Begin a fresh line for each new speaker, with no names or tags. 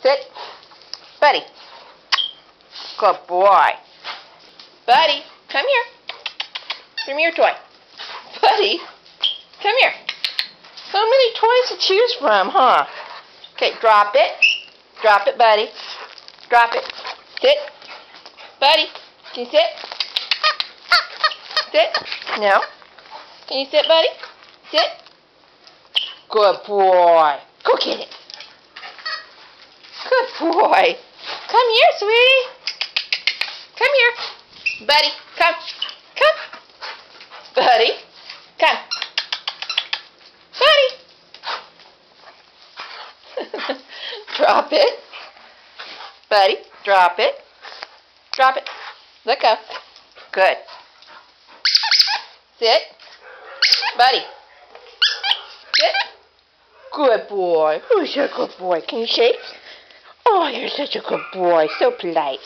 Sit. Buddy. Good boy. Buddy, come here. Give me your toy. Buddy, come here. So many toys to choose from, huh? Okay, drop it. Drop it, buddy. Drop it. Sit. Buddy, can you sit? Sit. No. Can you sit, buddy? Sit. Good boy. Go get it. Good boy. Come here, sweetie. Come here. Buddy, come. Come. Buddy, come. Buddy. Drop it. Buddy, drop it. Drop it. Let go. Good. Sit. Buddy. Sit. Good boy. Who's your good boy? Can you shake? Oh, you're such a good boy. So polite.